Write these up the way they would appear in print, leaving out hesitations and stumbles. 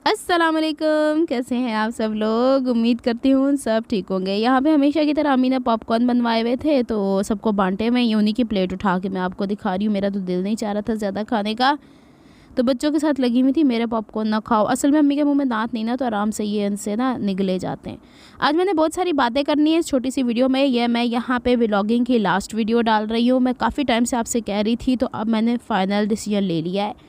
अस्सलाम वालेकुम, कैसे हैं आप सब लोग। उम्मीद करती हूँ सब ठीक होंगे। यहाँ पे हमेशा की तरह अम्मी ने पॉपकॉर्न बनवाए हुए थे तो सबको बांटे हुए। ये उन्हीं की प्लेट उठा के मैं आपको दिखा रही हूँ। मेरा तो दिल नहीं चाह रहा था ज़्यादा खाने का, तो बच्चों के साथ लगी हुई थी मेरे पॉपकॉर्न ना खाओ। असल में अम्मी के मुंह में दांत नहीं ना, तो आराम से ये इनसे ना निगले जाते हैं। आज मैंने बहुत सारी बातें करनी है इस छोटी सी वीडियो में। ये मैं यहाँ पे व्लॉगिंग की लास्ट वीडियो डाल रही हूँ। मैं काफ़ी टाइम से आपसे कह रही थी, तो अब मैंने फ़ाइनल डिसीजन ले लिया है।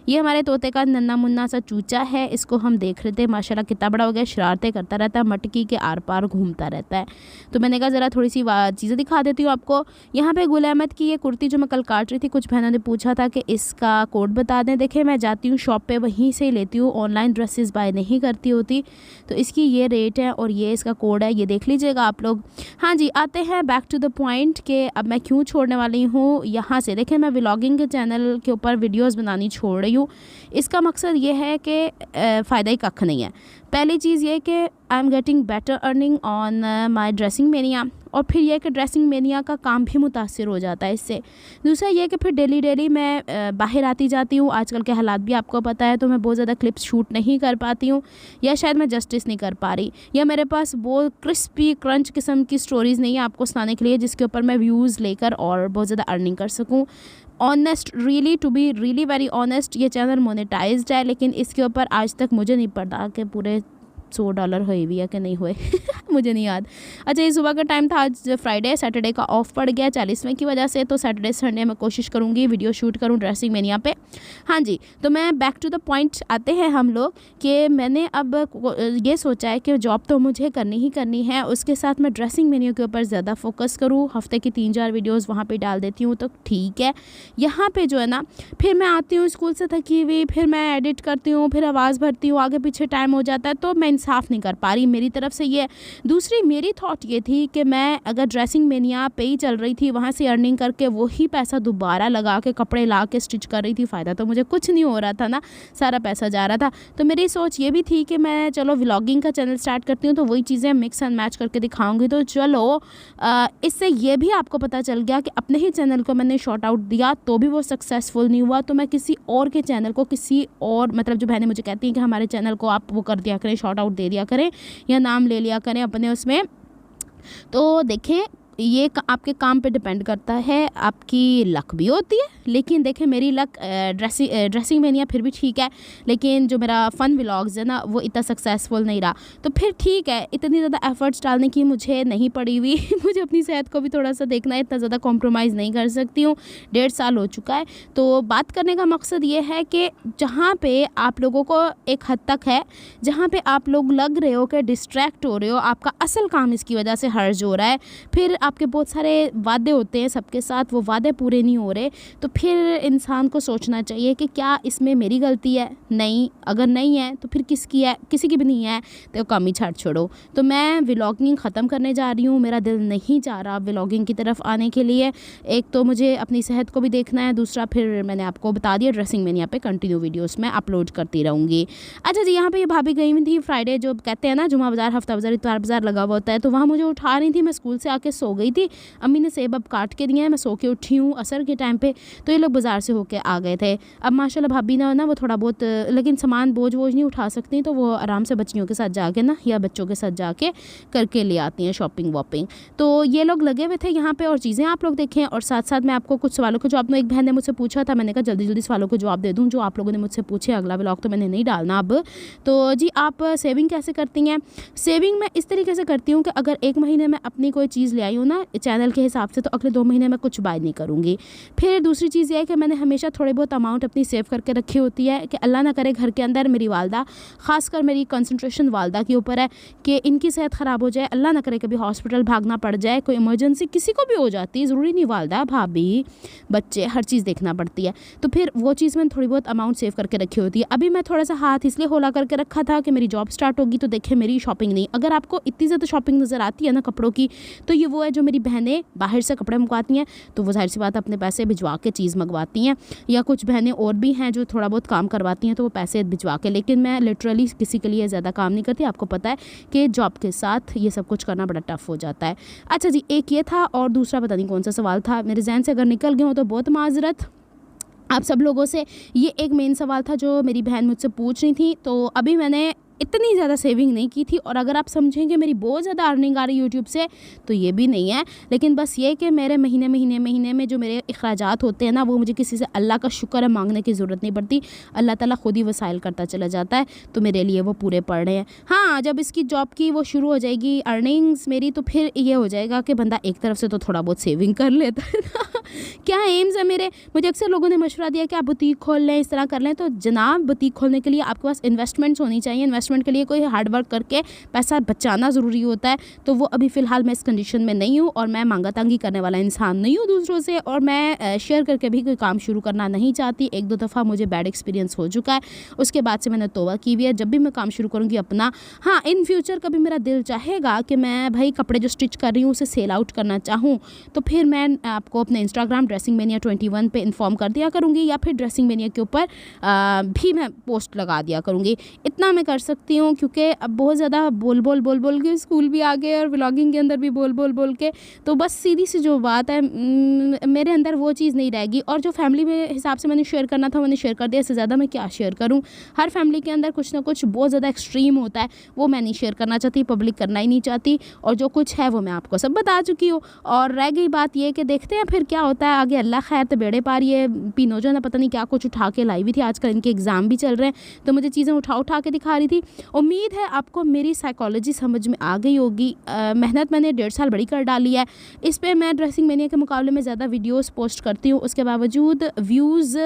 ये हमारे तोते का नन्ना मुन्ना सा चूचा है। इसको हम देख रहे थे, माशाल्लाह कितना बड़ा हो गया, शरारतें करता रहता है, मटकी के आर पार घूमता रहता है। तो मैंने कहा ज़रा थोड़ी सी चीज़ें दिखा देती हूँ आपको। यहाँ पे गुल अहमद की ये कुर्ती जो मैं कल काट रही थी, कुछ बहनों ने पूछा था कि इसका कोड बता दें। देखें, मैं जाती हूँ शॉप पे, वहीं से लेती हूँ, ऑनलाइन ड्रेसेस बाय नहीं करती होती। तो इसकी ये रेट है और ये इसका कोड है, ये देख लीजिएगा आप लोग। हाँ जी, आते हैं बैक टू द पॉइंट कि अब मैं क्यों छोड़ने वाली हूँ। यहाँ से देखें, मैं व्लॉगिंग के चैनल के ऊपर वीडियोस बनानी छोड़ रही हूँ। इसका मकसद ये है कि फ़ायदा ही कख नहीं है। पहली चीज़ ये कि I am getting better earning on my dressing mania, और फिर यह कि ड्रेसिंग मेनिया का काम भी मुतासिर हो जाता है इससे। दूसरा ये कि फिर डेली मैं बाहर आती जाती हूँ। आजकल के हालात भी आपको पता है, तो मैं बहुत ज़्यादा क्लिप्स शूट नहीं कर पाती हूँ, या शायद मैं जस्टिस नहीं कर पा रही, या मेरे पास वो क्रिस्पी क्रंच किस्म की स्टोरीज़ नहीं है आपको सुनाने के लिए जिसके ऊपर मैं व्यूज़ लेकर और बहुत ज़्यादा अर्निंग कर सकूँ। Honest, really to be really very honest, ये चैनल मोनेटाइज्ड है, लेकिन इसके ऊपर आज तक मुझे नहीं पता कि पूरे $100 हुए भी या कि नहीं हुए मुझे नहीं याद। अच्छा, ये सुबह का टाइम था, आज फ्राइडे, सैटरडे का ऑफ पड़ गया 40वें की वजह से। तो सैटरडे संडे मैं कोशिश करूँगी वीडियो शूट करूँ ड्रेसिंग मेनिया पे। हाँ जी, तो मैं बैक टू द पॉइंट आते हैं हम लोग कि मैंने अब ये सोचा है कि जॉब तो मुझे करनी ही करनी है, उसके साथ मैं ड्रेसिंग मेन्यू के ऊपर ज़्यादा फोकस करूँ। हफ्ते की 3-4 वीडियोज़ वहाँ पर डाल देती हूँ तो ठीक है। यहाँ पर जो है ना, फिर मैं आती हूँ स्कूल से थकी हुई, फिर मैं एडिट करती हूँ, फिर आवाज़ भरती हूँ, आगे पीछे टाइम हो जाता है, तो मैं इंसाफ नहीं कर पा रही मेरी तरफ से ये। दूसरी मेरी थॉट ये थी कि मैं अगर ड्रेसिंग मेनिया पे ही चल रही थी, वहाँ से अर्निंग करके वही पैसा दोबारा लगा के कपड़े ला के स्टिच कर रही थी, फ़ायदा तो मुझे कुछ नहीं हो रहा था ना, सारा पैसा जा रहा था। तो मेरी सोच ये भी थी कि मैं चलो व्लॉगिंग का चैनल स्टार्ट करती हूँ, तो वही चीज़ें मिक्स एंड मैच करके दिखाऊंगी। तो चलो इससे ये भी आपको पता चल गया कि अपने ही चैनल को मैंने शॉर्ट आउट दिया तो भी वो सक्सेसफुल नहीं हुआ, तो मैं किसी और के चैनल को, किसी और मतलब जो बहनें मुझे कहती हैं कि हमारे चैनल को आप वो कर दिया करें, शॉर्ट आउट दे दिया करें या नाम ले लिया करें अपने उसमें, तो देखें ये आपके काम पे डिपेंड करता है। आपकी लक भी होती है, लेकिन देखें मेरी लक ड्रेसिंग मेनिया फिर भी ठीक है, लेकिन जो मेरा फ़न व्लॉग्स है ना वो इतना सक्सेसफुल नहीं रहा। तो फिर ठीक है, इतनी ज़्यादा एफर्ट्स डालने की मुझे नहीं पड़ी हुई मुझे अपनी सेहत को भी थोड़ा सा देखना है, इतना ज़्यादा कॉम्प्रोमाइज़ नहीं कर सकती हूँ। 1.5 साल हो चुका है। तो बात करने का मकसद ये है कि जहाँ पे आप लोगों को एक हद तक है, जहाँ पे आप लोग लग रहे हो कि डिस्ट्रैक्ट हो रहे हो, आपका असल काम इसकी वजह से हर्ज हो रहा है, फिर आपके बहुत सारे वादे होते हैं सबके साथ, वो वादे पूरे नहीं हो रहे, तो फिर इंसान को सोचना चाहिए कि क्या इसमें मेरी गलती है। नहीं, अगर नहीं है तो फिर किसकी है, किसी की भी नहीं है, तो काम ही छाड़ छोड़ो। तो मैं व्लॉगिंग ख़त्म करने जा रही हूँ, मेरा दिल नहीं चाह रहा व्लॉगिंग की तरफ आने के लिए। एक तो मुझे अपनी सेहत को भी देखना है, दूसरा फिर मैंने आपको बता दिया ड्रेसिंग मेनिया पे कंटिन्यू वीडियोस मैं अपलोड करती रहूँगी। अच्छा जी, यहाँ पे ये भाभी गई हुई थी फ्राइडे, जो कहते हैं ना जुमा बाज़ार, हफ्ता बाज़ार, इतवार बाज़ार लगा हुआ होता है, तो वहाँ मुझे उठा रही थी। मैं स्कूल से आके सो गई थी, अम्मी ने सेब अब काट के दिए हैं, मैं सो के उठी हूँ असर के टाइम पे, तो ये लोग बाज़ार से होके आ गए थे। अब माशाल्लाह भाभी ना वो थोड़ा बहुत, लेकिन सामान बोझ नहीं उठा सकती, तो वो आराम से बच्चियों के साथ जाके ना या बच्चों के साथ जाके करके ले आती हैं शॉपिंग वॉपिंग। तो ये लोग लगे हुए थे यहाँ पे और चीज़ें आप लोग देखें, और साथ साथ मैं आपको कुछ सवालों के जवाब, एक बहन ने मुझसे पूछा था, मैंने कहा जल्दी जल्दी सवालों के जवाब दे दूँ जो आप लोगों ने मुझसे पूछे। अगला व्लॉग तो मैंने नहीं डालना अब। तो जी, आप सेविंग कैसे करती हैं? सेविंग मैं इस तरीके से करती हूँ कि अगर 1 महीने में अपनी कोई चीज़ ले आई हूँ ना चैनल के हिसाब से, तो अगले 2 महीने में कुछ बाय नहीं करूँगी। फिर दूसरी चीज़ ये है कि मैंने हमेशा थोड़े बहुत अमाउंट अपनी सेव करके रखी होती है कि अल्लाह ना करे घर के अंदर मेरी वालदा, ख़ासकर मेरी कंसंट्रेशन वालदा के ऊपर है कि इनकी सेहत ख़राब हो जाए, अल्लाह ना करे कभी हॉस्पिटल भागना पड़ जाए, कोई इमरजेंसी किसी को भी हो जाती है, ज़रूरी नहीं वालदा, भाभी, बच्चे, हर चीज़ देखना पड़ती है। तो फिर वो चीज़ मैंने थोड़ी बहुत अमाउंट सेव करके रखी होती है। अभी मैं थोड़ा सा हाथ इसलिए होला करके रखा था कि मेरी जॉब स्टार्ट होगी, तो देखें मेरी शॉपिंग नहीं, अगर आपको इतनी ज़्यादा शॉपिंग नज़र आती है ना कपड़ों की, तो ये वो है जो मेरी बहनें बाहर से कपड़े मंगवाती हैं, तो वो जाहिर सी बात अपने पैसे भिजवा के चीज़ मंगवाती हैं, या कुछ बहनें और भी हैं जो थोड़ा बहुत काम करवाती हैं, तो वो पैसे भिजवा के। लेकिन मैं लिटरली किसी के लिए ज़्यादा काम नहीं करती, आपको पता है कि जॉब के साथ ये सब कुछ करना बड़ा टफ हो जाता है। अच्छा जी, एक ये था, और दूसरा पता नहीं कौन सा सवाल था मेरे जहन से, अगर निकल गए हो तो बहुत माजरत। आप सब लोगों से ये एक मेन सवाल था जो मेरी बहन मुझसे पूछ रही थी। तो अभी मैंने इतनी ज़्यादा सेविंग नहीं की थी, और अगर आप समझेंगे मेरी बहुत ज़्यादा अर्निंग आ रही है यूट्यूब से, तो ये भी नहीं है। लेकिन बस ये कि मेरे महीने में जो मेरे अखराजात होते हैं ना, वो मुझे किसी से अल्लाह का शुक्र है मांगने की ज़रूरत नहीं पड़ती। अल्लाह ताला खुद ही वसाइल करता चला जाता है, तो मेरे लिए वो पूरे पड़ रहे हैं। हाँ, जब इसकी जॉब की वो शुरू हो जाएगी अर्निंग्स मेरी, तो फिर ये हो जाएगा कि बंदा एक तरफ से तो थोड़ा बहुत सेविंग कर लेता है ना। क्या एम्स है मेरे। मुझे अक्सर लोगों ने मशवरा दिया कि आप बुटीक खोल लें, इस तरह कर लें। तो जनाब, बुटीक खोलने के लिए आपके पास इन्वेस्टमेंट्स होनी चाहिए। इन्वेस्टमेंट के लिए कोई हार्ड वर्क करके पैसा बचाना ज़रूरी होता है। तो वो अभी फ़िलहाल मैं इस कंडीशन में नहीं हूँ, और मैं मांगा तांगी करने वाला इंसान नहीं हूँ दूसरों से, और मैं शेयर करके भी कोई काम शुरू करना नहीं चाहती। एक दो दफ़ा मुझे बैड एक्सपीरियंस हो चुका है, उसके बाद से मैंने तौबा की हुई है। जब भी मैं काम शुरू करूँगी अपना, हाँ, इन फ्यूचर कभी मेरा दिल चाहेगा कि मैं भाई कपड़े जो स्टिच कर रही हूँ उसे सेल आउट करना चाहूँ, तो फिर मैं आपको अपने इंस्टाग्राम ड्रेसिंग मेनिया 21 पे इन्फॉर्म कर दिया करूँगी, या फिर ड्रेसिंग मेनिया के ऊपर भी मैं पोस्ट लगा दिया करूँगी। इतना मैं कर सकती हूँ, क्योंकि अब बहुत ज़्यादा बोल बोल के स्कूल भी आ गए, और व्लॉगिंग के अंदर भी बोल के, तो बस सीधी सी जो बात है, मेरे अंदर वो चीज़ नहीं रहेगी। और जो फैमिली में हिसाब से मैंने शेयर करना था मैंने शेयर कर दिया, इससे ज़्यादा मैं क्या शेयर करूँ। हर फैमिली के अंदर कुछ ना कुछ बहुत ज़्यादा एक्सट्रीम होता है, वो मैं नहीं शेयर करना चाहती, पब्लिक करना ही नहीं चाहती, और जो कुछ है वो मैं आपको सब बता चुकी हूँ। और रह गई बात ये कि देखते हैं फिर क्या होता है आगे, अल्लाह खैर। तो बेड़े पार ये पीनो जो है ना, पता नहीं क्या कुछ उठा के लाई हुई थी। आजकल इनके एग्ज़ाम भी चल रहे हैं, तो मुझे चीज़ें उठा के दिखा रही थी। उम्मीद है आपको मेरी साइकोलॉजी समझ में आ गई होगी। मेहनत मैंने 1.5 साल बड़ी कर डाली है इस पे। मैं ड्रेसिंग मेनिया के मुकाबले में ज़्यादा वीडियोस पोस्ट करती हूँ, उसके बावजूद व्यूज़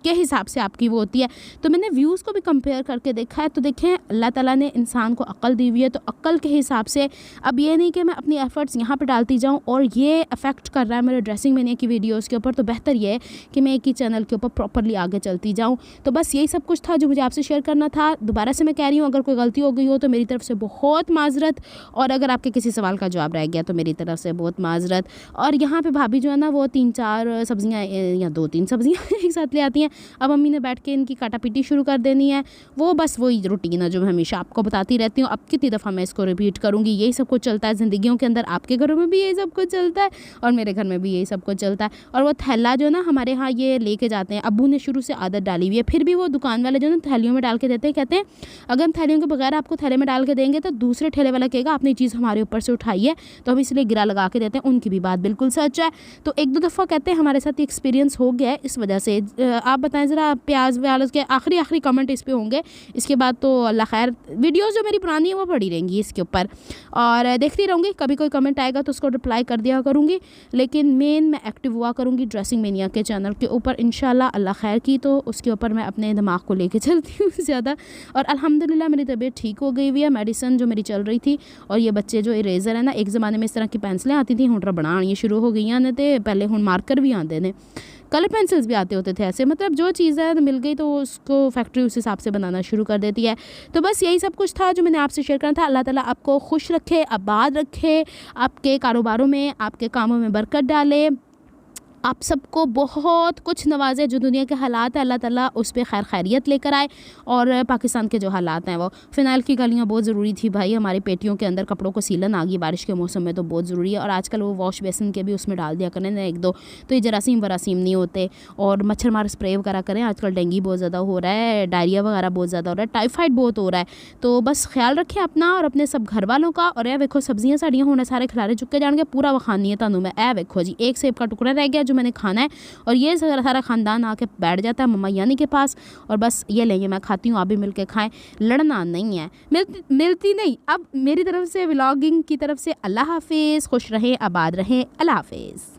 के हिसाब से आपकी वो होती है। तो मैंने व्यूज़ को भी कंपेयर करके देखा है, तो देखें अल्लाह ताला ने इंसान को अक्ल दी हुई है, तो अक्ल के हिसाब से अब ये नहीं कि मैं अपनी एफ़र्ट्स यहाँ पे डालती जाऊँ और ये अफेक्ट कर रहा है मेरे ड्रेसिंग मेनिया की वीडियोज़ के ऊपर। तो बेहतर ये है कि मैं एक ही चैनल के ऊपर प्रॉपरली आगे चलती जाऊँ। तो बस यही सब कुछ था जो मुझे आपसे शेयर करना था। दोबारा से मैं कह रही हूँ, अगर कोई गलती हो गई हो तो मेरी तरफ से बहुत माजरत, और अगर आपके किसी सवाल का जवाब रह गया तो मेरी तरफ से बहुत माजरत। और यहाँ पे भाभी जो है ना, वो 3-4 सब्ज़ियाँ या 2-3 सब्ज़ियाँ एक साथ ले आती हैं। अब मम्मी ने बैठ के इनकी काटा पीटी शुरू कर देनी है। वो बस वही रूटीन है जो मैं हमेशा आपको बताती रहती हूँ। अब कितनी दफ़ा मैं इसको रिपीट करूँगी, यही सब कुछ चलता है ज़िंदगियों के अंदर। आपके घरों में भी यही सब कुछ चलता है, और मेरे घर में भी यही सब कुछ चलता है। और वो थैला जो ना हमारे यहाँ ये लेके जाते हैं, अब्बू ने शुरू से आदत डाली हुई है। फिर भी वो दुकान वाले जो ना थैलियों में डाल के देते हैं, कहते हैं अगर हम थैलियों के बगैर आपको थैले में डाल के देंगे तो दूसरे ठेले वाला कहेगा आपने चीज़ हमारे ऊपर से उठाई है, तो हम इसलिए गिरा लगा के देते हैं। उनकी भी बात बिल्कुल सच है। तो एक दो दफ़ा कहते हैं हमारे साथ एक्सपीरियंस हो गया है इस वजह से। आप बताएं ज़रा, प्याज व्याज के आखिरी कमेंट इस पे होंगे। इसके बाद तो अल्लाह खैर, वीडियोस जो मेरी पुरानी है वो पड़ी रहेंगी इसके ऊपर, और देखती रहूँगी। कभी कोई कमेंट आएगा तो उसको रिप्लाई कर दिया करूँगी। लेकिन मेन मैं एक्टिव हुआ करूँगी ड्रेसिंग मेनिया के चैनल के ऊपर इंशाल्लाह, अल्लाह खैर की। तो उसके ऊपर मैं अपने दिमाग को लेके चलती हूँ ज़्यादा। और अल्हम्दुलिल्लाह मेरी तबीयत ठीक हो गई हुई है। मेडिसिन जो मेरी चल रही थी, और ये बच्चे जो इरेज़र है ना, एक ज़माने में इस तरह की पेंसिलें आती थी, हुण रबड़ां आनियां शुरू हो गई ने, तो पहले हुण मार्कर भी आते हैं, कलर पेंसिल्स भी आते होते थे ऐसे। मतलब जो चीज़ है मिल गई तो उसको फैक्ट्री उस हिसाब से बनाना शुरू कर देती है। तो बस यही सब कुछ था जो मैंने आपसे शेयर करना था। अल्लाह ताला आपको खुश रखे, आबाद रखे, आपके कारोबारों में, आपके कामों में बरकत डाले, आप सबको बहुत कुछ नवाजे। जो दुनिया के हालात है अल्लाह ताला उस पर खैर खैरियत लेकर आए। और पाकिस्तान के जो हालात हैं, वो फ़िनाइल की गालियाँ बहुत ज़रूरी थी भाई। हमारी पेटियों के अंदर कपड़ों को सीलन आ गई बारिश के मौसम में, तो बहुत ज़रूरी है। और आजकल वो वॉश बेसिन के भी उसमें डाल दिया करें ना 1-2, तो ये जरासीम वरासीम नहीं होते। और मच्छर मार स्प्रे वगैरह करें, आजकल डेंगू बहुत ज़्यादा हो रहा है, डायरिया वगैरह बहुत ज़्यादा हो रहा है, टाइफाइड बहुत हो रहा है। तो बस ख्याल रखें अपना और अपने सब घर वालों का। और यह देखो सब्जियाँ साड़ियाँ होने सारे खिलारे चुके जाएंगे, पूरा वखानी है तानू मैं। ए देखो जी, एक सेब का टुकड़ा रह गया जो मैंने खाना है, और ये सारा ख़ानदान आके बैठ जाता है मम्मा यानी के पास, और बस ये लेंगे मैं खाती हूँ, आप भी मिल के खाएँ। लड़ना नहीं है, मिलती नहीं। अब मेरी तरफ से व्लॉगिंग की तरफ से अल्लाह हाफिज़, खुश रहें, आबाद रहें, अल्लाह हाफिज़।